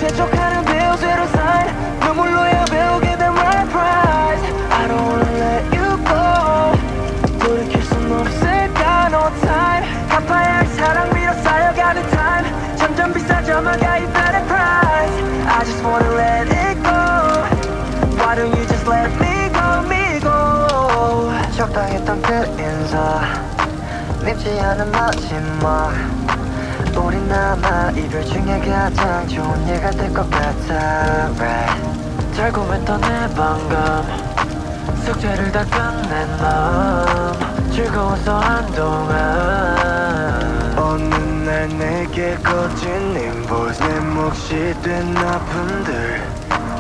재촉하는 bills with a sign 눈물로야 배우게 된 my prize I don't wanna let you go 돌이킬 순 없을까 no time 갚아야 할 사랑비로 쌓여가는 time 점점 비싸져만 가 이 better price I just wanna let it go Why don't you just let me go me go 적당했던 그 인사 밉지 않은 마지막 우린 아마 이별 중에 가장 좋은 예가 될 것 같아 right. 달콤했던 내 방금 숙제를 다 끝낸 마음 즐거워서 한동안 어느 날 내게 거진 인보이스 내 몫이 된 아픔들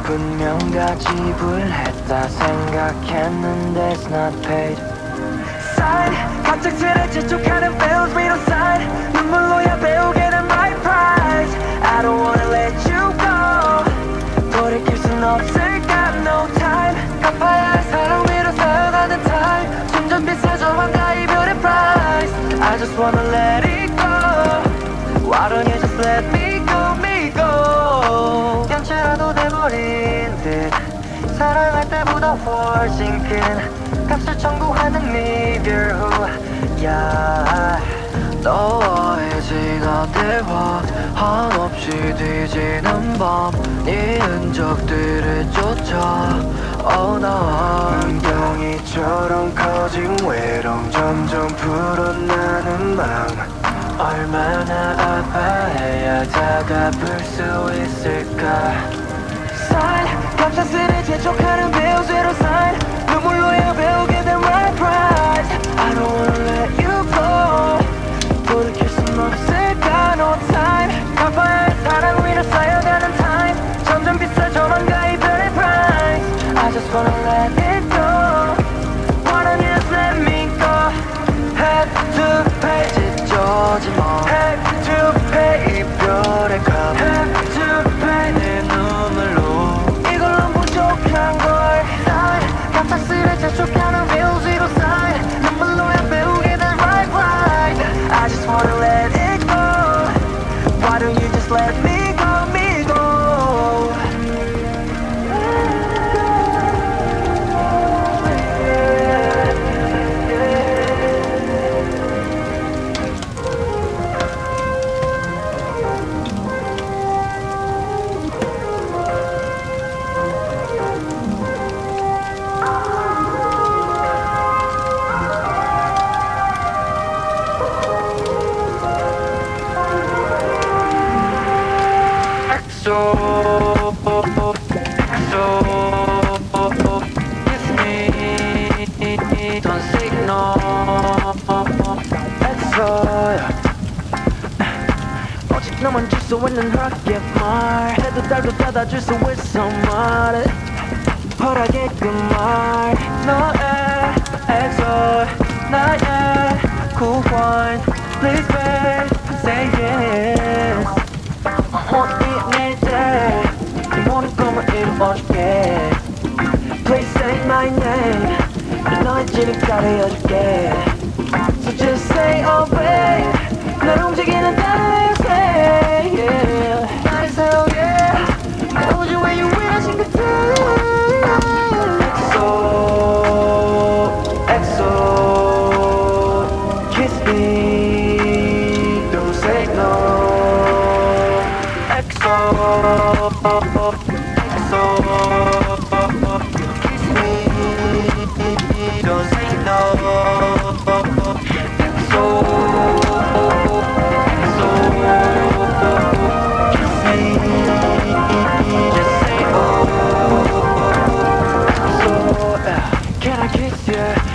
분명 다 지불했다 생각했는데 it's not paid sign 갑작스레 재촉하는 bills we don't sign 눈물로야 배우게 된 my prize I don't wanna let you go 돌이킬 순 없을까 no time 갚아야 할 사랑 위로 쌓여가는 time 점점 비싸져만 가 이별의 price I just wanna let it go Why don't you just let me go me go 연체라도 돼버린 듯 사랑할 때보다 훨씬 큰 값을 청구하는 이별 후야 너와의 지난 대화 한없이 뒤지는 밤 네 흔적들을 쫓아 나 눈덩이처럼 커진 외로움 점점 불어나는 마음 얼마나 아파해야 다가볼 수 있을까 sign 갑작스레 재촉하는 bills with a sign 눈물로야 배우게 된 my prize I don't wanna let you go 돌이킬 순 없을까 no time 갚아야 할 사랑 위로 쌓여가는 time 점점 비싸져만 가 이별의 price I just wanna let it go Why don't you just let me go Have to pay 찢어진 몸 Have to pay 이별의 값 Have to pay 내 눈물로 이걸로 부족한 걸 sign 갑작스레 재촉하는 bills 위로 sign 눈물로야 배우게 된 right right I just wanna let it go Why don't you just let me go me go Kiss me, don't say no. XO 오직 너만 줄 수 있는 허락의 말 해도 달도 닫아줄 수 있어 말 허락의 그 말 너의 XO 나의 구원 Please babe say yes 오늘 내일때 네 모든 꿈을 이루어줄게 Please say my name 너의 진입가를 이어줄게 So just say oh babe 날 움직이는 나를 say yeah 나를 say oh yeah 날 우주에 유일하신 그대 XO Kiss me Don't say no XO Kiss me Don't say no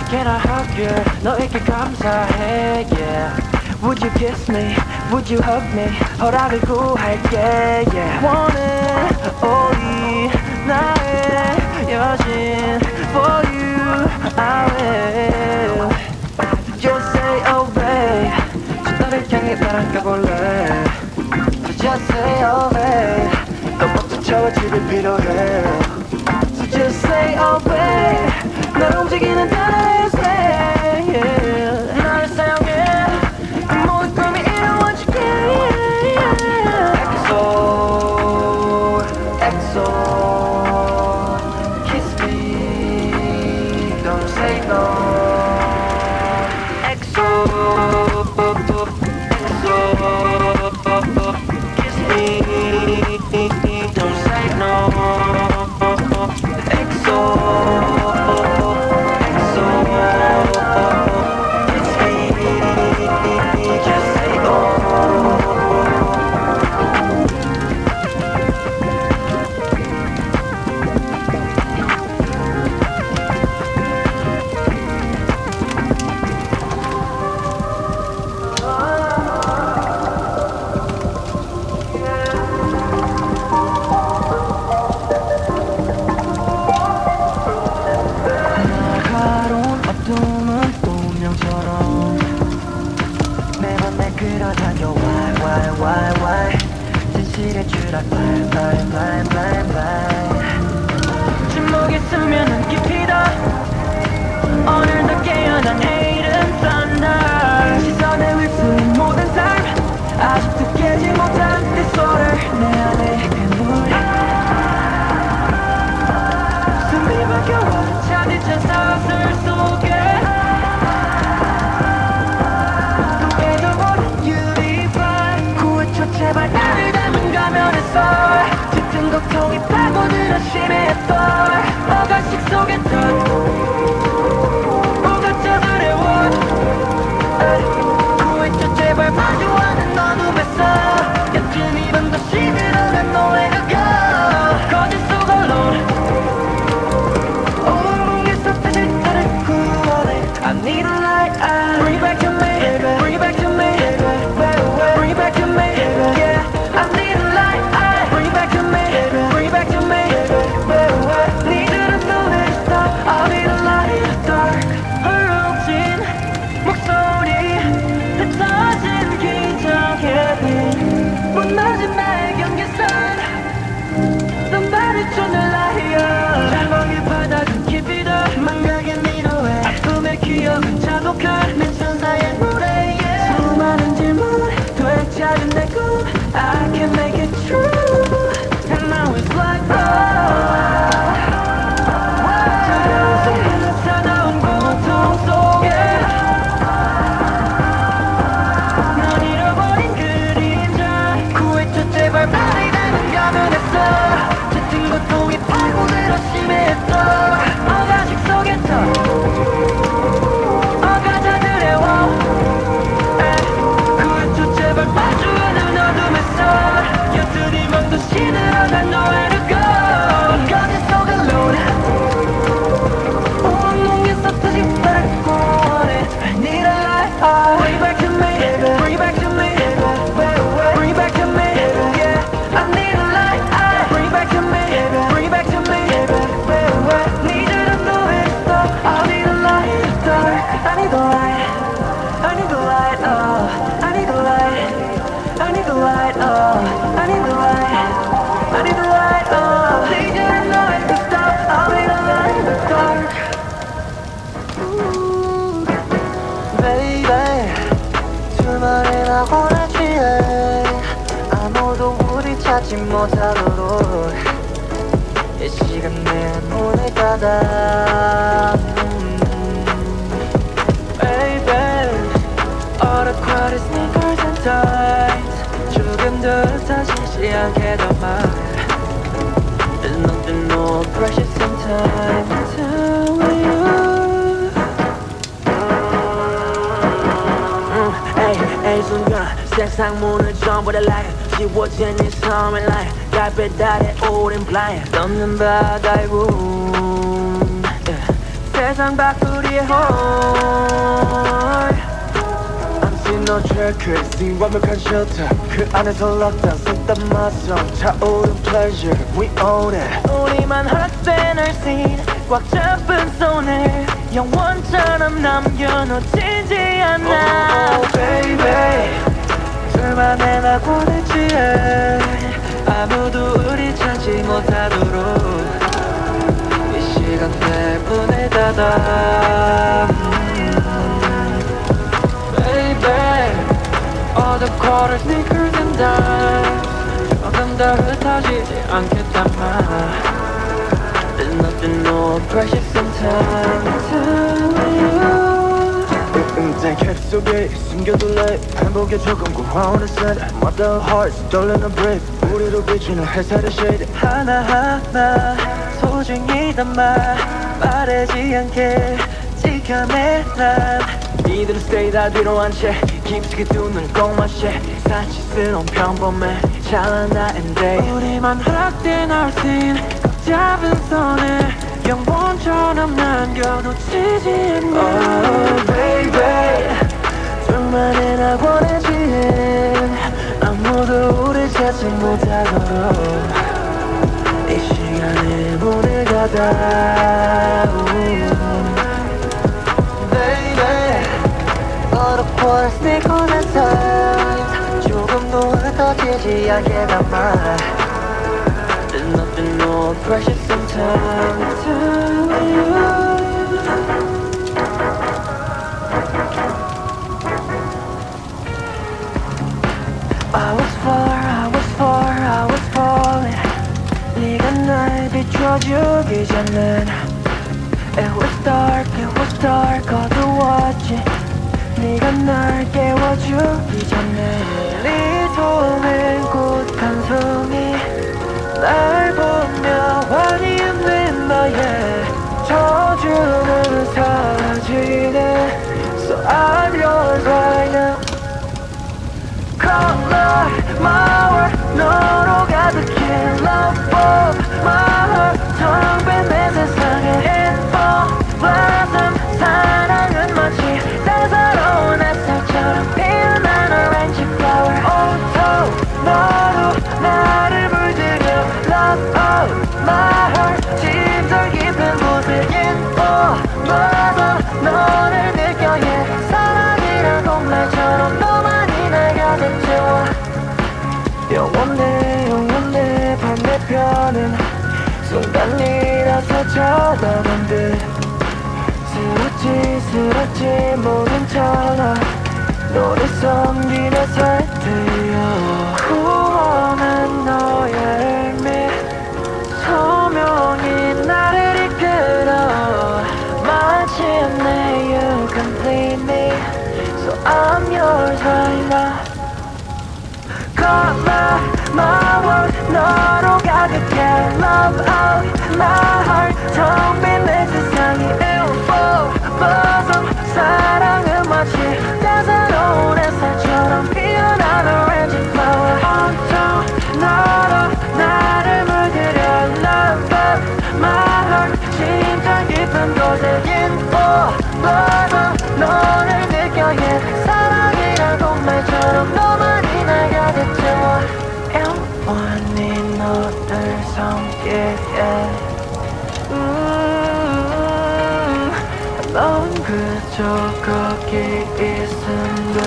Can I hug you? 너에게 감사해 yeah. Would you kiss me? Would you hug me? 허락을 구할게 yeah. 원해 오이 나의 여신 For you I will Just say oh babe 저 너를 향해 날아가볼래 So just say oh babe 너 멋진 저와 집이 필요해 So just say oh babe 날 움직이는 나를 say yeah. 나를 사용해 모든 꿈이 이루어지게 XO XO, kiss me, don't say no. XO, kiss me, don't say no. XO, kiss me, just say oh. 날카로운 어둠은 운명처럼 매번 날 끌어당겨 why 진실의 줄 알아 bye 침묵에 스며는 깊이다 오늘도 깨어난 내일은 thunder 시선에 휩쓸린 모든 삶 아직도 깨지 못한 disorder 내 안에 괴물 숨이 막혀와 차디찬 사슬 속에 또 잊어버린 유리발 구해줘 제발 나를 닮은 가면에서 짙은 고통이 파고들어 심해했던 어가식 속에 던 오가짜들의 원 구해줘 제발 마주하는 어둠에서 여전히 밤도 시들어간 노래가 가 거짓 속 alone 온몸에서 터질 나를 구원해 I need a light bring it back to me bring it back to me bring it back to me yeah I need a light bring it back to me bring it back to me need you to know that it's dark I'll be the light in the dark 흐려진 목소리 흩어진 기적의 빛 무너진 나의 경계선 넌 말해줘 날 나이야 잘못의 바닥은 깊이다 망각의 미로에 아픔의 기억은 자독한 내 천사의 노래 수많은 질문 되지 않은 내 꿈 I can make it true and now it's like 차가운 손길로 차가운 고통 속에 넌 잃어버린 그림자 구해줘 제발 나를 닮은 가면에서 짙은 고통이 파고들어 심해했던 어가식 속에 터 어가자들의 워 구해줘 제발 마주하는 어둠에서 여전히 맘도 시들어간 너의 가 거짓 속 alone 온몸에서 터진 나를 구원해 I need a light bring it back to me bring it back to me bring it back to me yeah I need a light bring it back to me bring it back to me need you to know it's dark I'll be the light in the dark I need the light I need the light I need the light I need the light I need the light I need the light need you to know it's dark I'll be the light in the dark Ooh, baby 주말이나 오늘 취해 아무도 우리 찾지 못하도록 이 시간 내 문을 닫아 Baby, all the crowded sneakers and tights 조금 더 다시지 않게 더 말 There's nothing more precious in time Tell you 에이 순간 세상 문을 전부 다 like 지워진 이 섬을 like 달빛 아래 오랜 blind 넘는 바다의 room 세상 밖으리의 hole 너 트래크의 완벽한 셔터 그 안에서 락다운 속단 마성 차오른 pleasure we own it 우리만 허락된 our scene 꽉 잡은 손을 영원처럼 남겨놓지지 않아 oh, baby 둘만의 낙원에 취해 아무도 우리 찾지 못하도록 이 시간 내 문을 닫아 Baby All the quarters, sneakers and dimes 조금 더 흩어 사라지지 않겠단 말 There's nothing more precious than time telling you 내 캡 속에 숨겨둘래 행복의 조금 고화원의 셋 What the hearts 떨리는 breath 우리로 비추는 햇살의 shade 하나하나 소중히 담아 빠르지 않게 지켜내 난 이들은 stay 다 뒤로 한채 깊숙이 두 눈을 꼭 마셔 사치스러운 평범해 찬란한 day 우리만 허락된 our scene 꽉 잡은 손에 영본처럼 남겨놓치지 않냐 Oh baby 둘만의 낙원의 지혜는 아무도 우릴 찾지 못하도록 이 시간을 보내가다 Baby 어렵고 스니커 난 times 조금도 흩어지지 않게 담아 There's nothing more precious than time telling you I was falling 네가 날 비춰주기 전엔 It was dark 어두웠지 네가 날 깨워주기 전에 네 손엔 꽃 한 송이 날 보며 환히 웃는 너의 저주는 사라지네 So I'm yours right now Color my world 너로 가득해 Love of my heart 텅빈 내 세상에 Info blossom 사랑은 마치 따사로운 햇살처럼 피어난 orange flower 온통 너로 나를 물들여 Love of my heart 심장 깊은 곳에 Info blossom 너를 느껴 yeah 사랑이란 말처럼 너만이 날 가득 채워 영원해 반대편은 순간이라서 쳐다본 듯 스럽지 모른 척 너를 섬기며 살 때여 구원한 너의 의미 소명이 나를 이끌어 마침내 you complete me So I'm yours right now Color my world 너로 가득해 Love out my heart 텅빈 내 세상이 Info blossom 사랑은 마치 따사로운 햇살처럼 피어난 orange flower 온통 너로 나를 물들여 Love out my heart 심장 깊은 곳에 Info blossom 너를 느껴 yeah 사랑이란 공말처럼 너만이 날 가득 채워 영원히 너를 섬기게 넌 그저 거기 있으면 돼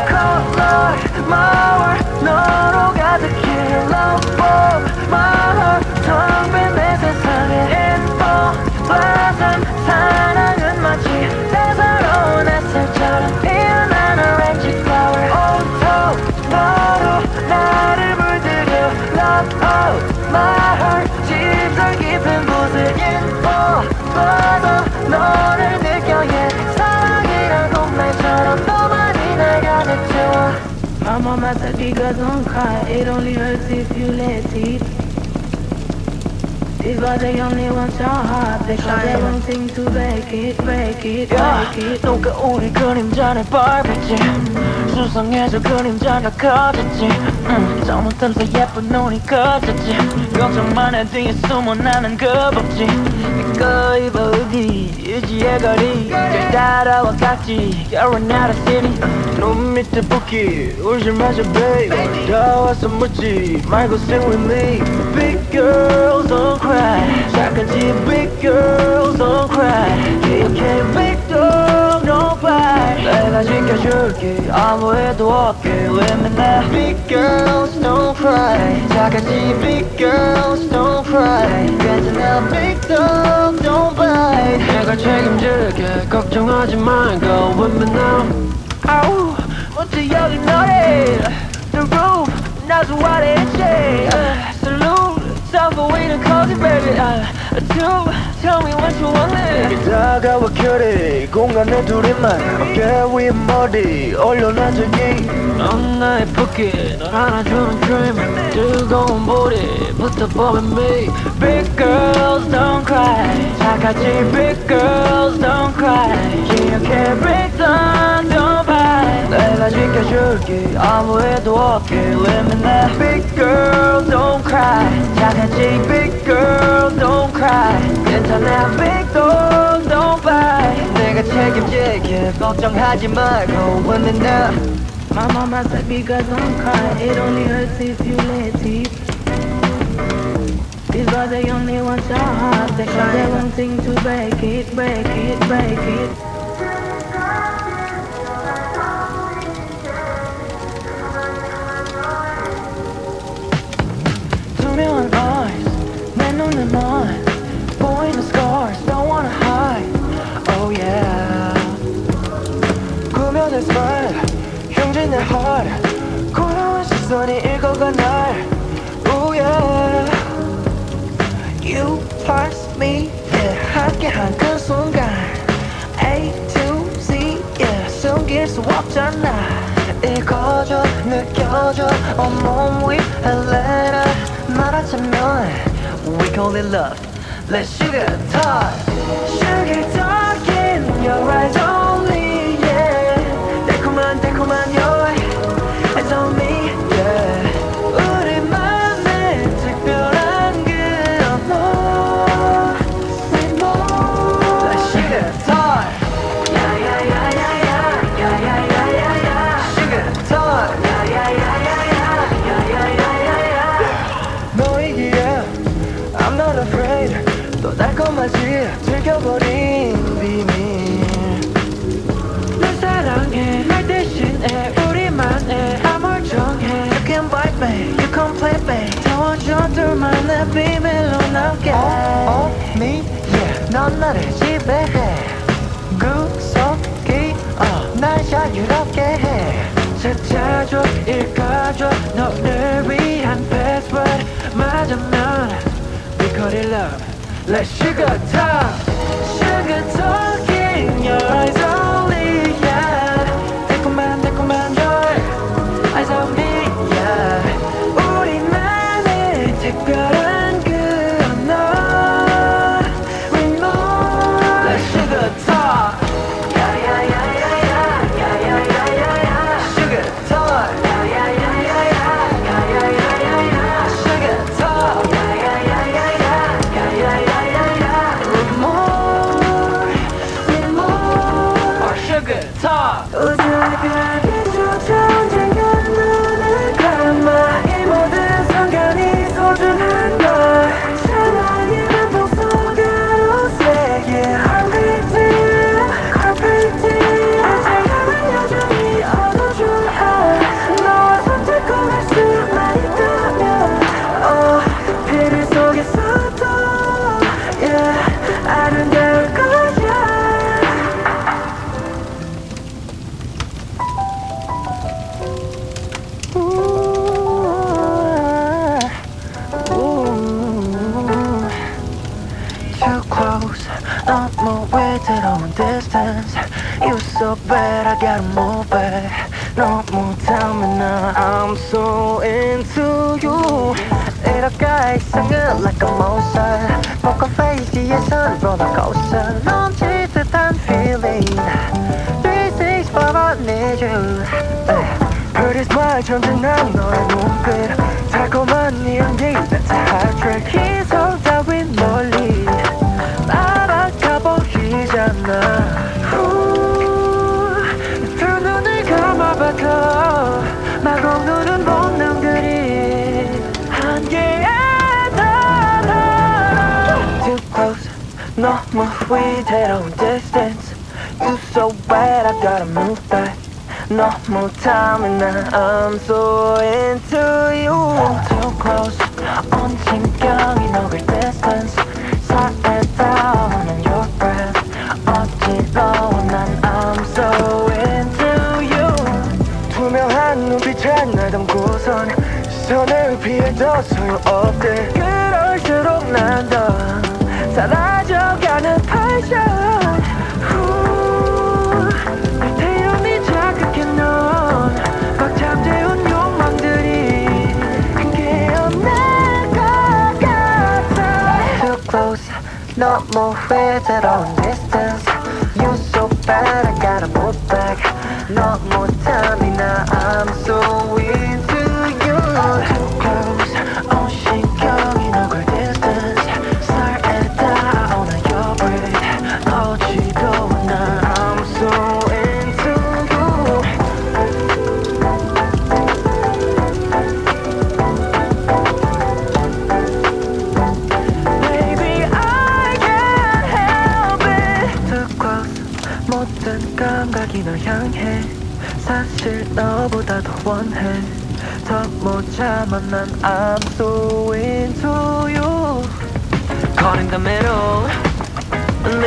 Color my world 너로 가득해 Love of my heart 텅빈 내 세상에 Info blossom 사랑은 마치 따사로운 햇살처럼 피어난 orange flower 온통 너로 나를 물들여 Love of my heart 심장 깊은 곳에 Info blossom 너를 느껴 yeah 사랑이란 공말처럼 너만이 날 가득 채워 My mama said because don't cry it only hurts if you let it These boys they only want your heart because they won't seem to break it 누가 우리 그림자를 밟았지 수상해져 그림자가 커졌지 잘못해서 예쁜 눈이 커졌지 걱정만 해 뒤에 숨어 나는 겁없지 내거 입어 어디 유지의 거리 잘 따라와 각지 You're not a city 눈 밑에 붓기 울지 마자 babe 다 와서 묻지 말고 sing with me Big girls don't cry 착한지 big girls don't cry 기억해 big dog don't bite 내가 지켜줄게 아무 해도 없게 왜 맨날 Big girls don't cry 착하지 big girls don't cry 괜찮아 big dog don't bite 내가 책임질게 걱정하지 말고 with me now 아우 어째 여기 너래 The roof, that's what it say. Salute, 서보이는 cozy baby. Two, tell me what you want. 다가와 큐리 공간에 둘이만 어깨 위에 머리 올려놔 저기 넌 나의 붓기, 널 안아주는 dream. 뜨거운 보리부터 보면 me. Big girls don't cry. 착하지 big girls don't cry. 기억해 big sun don't buy. 내가 지켜줄게 아무 일도 없게 Live me now. Big girls don't cry. 착하지 big girls don't cry. 괜찮아 big dog don't buy. 내가 책임질게 걱정하지 말고 with me now. My mama said because I'm crying, it only hurts if you let it. These boys they only want your heart, they cause they won't think to break it, break it, break it. 투명한 eyes 내 눈에 넌 보이는 scars don't wanna hide. Oh yeah. 구면의 smile 흉진 내 heart 고요한 시선이 읽어가 날 Oh yeah. You plus me, yeah. 함께한 그 순간 A to Z, yeah. 숨길 수 없잖아. 읽어줘 느껴줘 온몸 위에 letter 말하자면 We call it love Let's sugar talk Sugar talk in your eyes only, yeah. 달콤한 달콤한 your eyes on me, yeah. 우리만의 특별한 그 언어 We more Let's sugar talk Sugar talk 너이기에 I'm not afraid 또 달콤하지 즐겨버린 비밀 널 사랑해 날 대신해 우리만의 아무 정해 You can bite me, you can play me 태워줘 둘만의 비밀로 남게 me yeah 넌 나를 지배해 구속이 날 자유롭게 해 찾아줘 읽어줘 너를 위한 password 맞으면 We call it love Let's sugar talk Sugar talk in your eyes only, yeah. 달콤한 달콤한 your eyes on me, yeah. 우리만의 특별한 그 언어 We know Let's sugar talk Sugar talk Sugar talk Or sugar talk 우주의 별빛조차 언젠가 눈을 감아 이 모든 순간이 소중한 걸 사랑의 반복 속으로 say it Heart beating, heart beating 아직은 여전히 어두워져 너와 손잡고 갈 수만 있다면 비밀 속에서도 yeah, 아름다울 거야 Too close 너무 외로운 distance You so bad I gotta move back 너무 닮은 나 I'm so into you 이럴까 이상은 like a monster 포커 페이지에선 롤러코스터 넘치듯한 feeling 365 I need you Pretty smile 전진한 너의 눈빛 달콤한 네 연기 That's a hot track 희석 따윈 멀리 따라가 보이잖아 두 눈을 감아봐도 마구 누른 본능 그리 한계에 닿아 Too close 너무 위태로운 distance You so bad I gotta move back 너무 닮은 나 I'm so into you Too close 온 신경이 녹을 distance 살에 닿아오는 your breath 어지러워 난 I'm so into you 투명한 눈 눈빛에 날 담고선 시선을 피해도 소용없대. 그럴수록 난 더 사라져가는 passion. 날 태연히 자극해 넌 꽉 잠재운 욕망들이 깨어날 것 같아. Too close, 너무 위태로운 distance. You so bad, I gotta move back. 너무 탐이 나, I'm so into you. Too close, 온신경이 녹을 distance. 살에 닿아오는 your breath. 어지러워 나, I'm so into you. Baby, I can't help it. Too close, 모든 감각이 널 향해. 사실 너보다 더 원해. 더 못 참아 난 I'm so into you. Caught in the middle,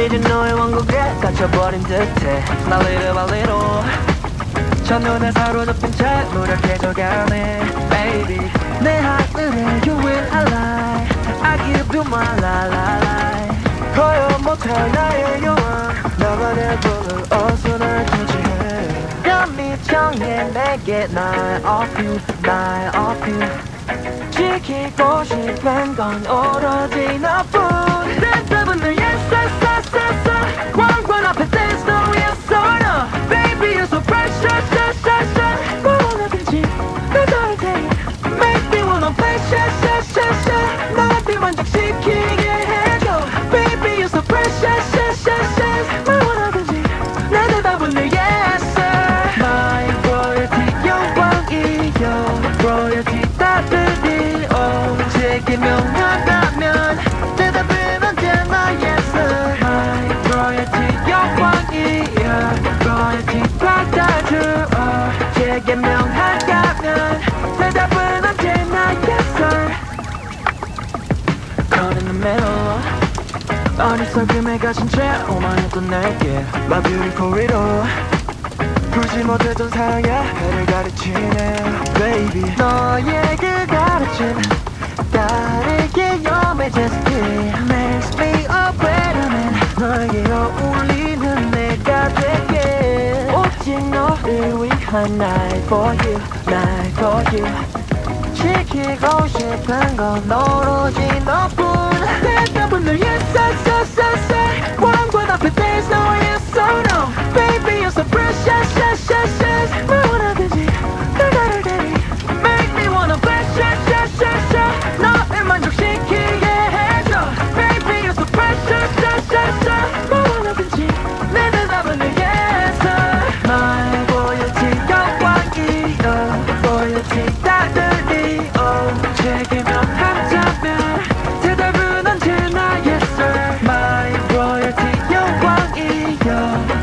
이제 너의 왕국에 갇혀버린 듯해. My little by little, 첫눈에 사로잡힌 채 무력해져가네. Baby, 내 하늘에 you will ally. I give you my life. 허용 못할 나의 여왕, 나만의 돈을 어서 날 교체해. 감히 정해 내게 날 off you, 날 off you. 지키고 싶은 건 오로지 너뿐. 대답은 늘 yes, yes, yes, yes, yes. 왕관 앞에 there's no yes or no. Baby you're so precious, yes, yes, yes. 뭐 원하든지 내 너를 take it. Make me wanna play, yes, yes, yes, yes. 나한테 만족시키게 해줘. Baby you're so precious, yes, yes, yes. 뭐 원하든지 내 대답은 늘 yes, sir. My royalty 영광이여. royalty 따뜻히 제게 명한다면 대답은 언제나 yes sir. My royalty 영광이여. royalty 받아줘. 제게 명한다면 대답은 언제나 yes sir. Caught in the middle, 어리석음에 가진 채 오만했던 내게 My beautiful widow. 풀지 못했던 사랑의 해를 가르치네. Baby 너의 그 가르침 다르게 염해졌을 때 Makes me a better man. 너에게 어울리는 내가 될게. 오직 너를 위한 night for you, night for you. 지키고 싶은 건 오로지 너뿐. 대답은 늘 yes, yes, yes, yes, yes. 왕관 앞에 there's no yes or no. Baby you're so precious, yes, yes, yes. 뭐 원하든지 내 나를 대리. Make me wanna bless, yes, yes, yes, yes. 너를 만족시키게 해줘. Baby you're so precious, yes, yes, yes. 뭐 원하든지 내 대답은 늘 yes sir. My royalty 영광이여. royalty 따뜻히 제게 명한다면 대답은 언제나 yes sir. My royalty 영광이여.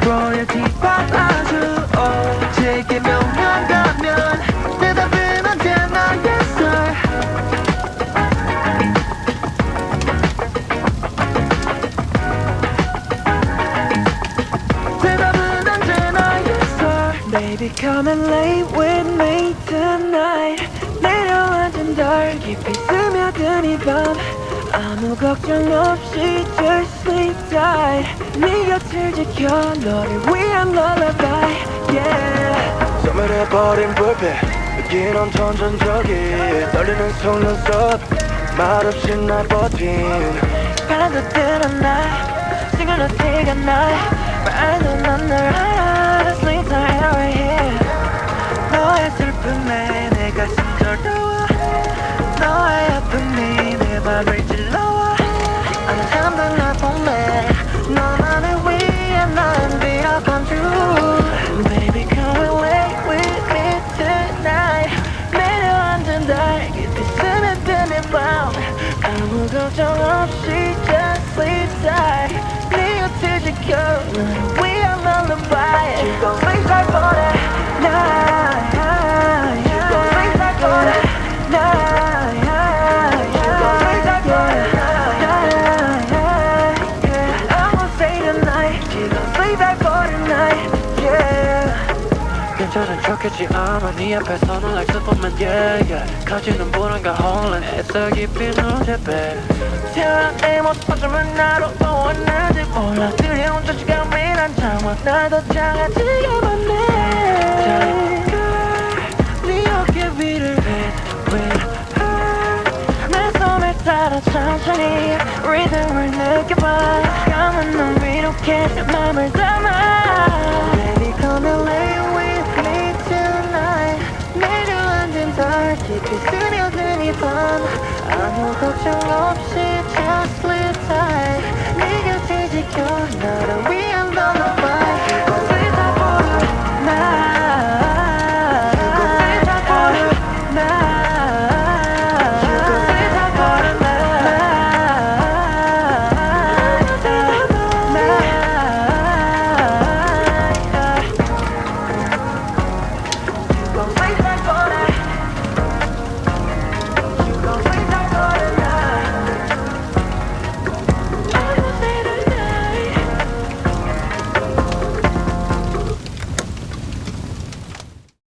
royalty 받아줘. 제게 명한다면 대답은 언제나 yes sir. 대답은 언제나 yes sir. Baby come and lay with me tonight. 내려앉은 달 깊이 스며든 이 밤 아무 걱정 없이 just sleep tight. 네 곁을 지켜 너를 위한 lullaby. Yeah. 소멸해버린 불빛 여긴 온통 전적이 떨리는 속눈썹 말없이 날 버틴 바람도 뜨는 날 시간도 티가 나 말도 난 널 알아. Sleep tight right here. 너의 슬픔에 내 가슴 떨려와. 너의 아픔이 내 맘을 찔러와. 아는 사람들 날 보내 너만을 위해 난 빌어 come true. Baby come and lay with me tonight. 내려앉은 달 깊이 스며드는 밤 아무 걱정 없이 just sleep tight. 네 곁을 지켜 너를 위한 lullaby. 즐거운 sleep tight 보내 night. 즐거운 sleep tight 보내 night. 즐거운 sleep tight 보내 night. I won't say tonight. 즐거운 sleep tight for tonight. Yeah. 괜찮은 척했지 아마 네 앞에서는 like Superman yeah yeah 가지는 불안과 혼란 애써 깊이 눈제 배 태어난 모습 어쩌면 나로 원하지 몰라 들려온 저 시간이란 장화 나도 작아지게 봤네 네 어깨 위를 with her 내 손을 따라 천천히 리듬을 느껴봐 감은 눈 위로 캐 맘을 담아 Baby come and lay with me tonight 내려앉은 달 깊이 스며든 이 밤 아무 걱정 없이 just sleep tight 네 곁을 지켜 나를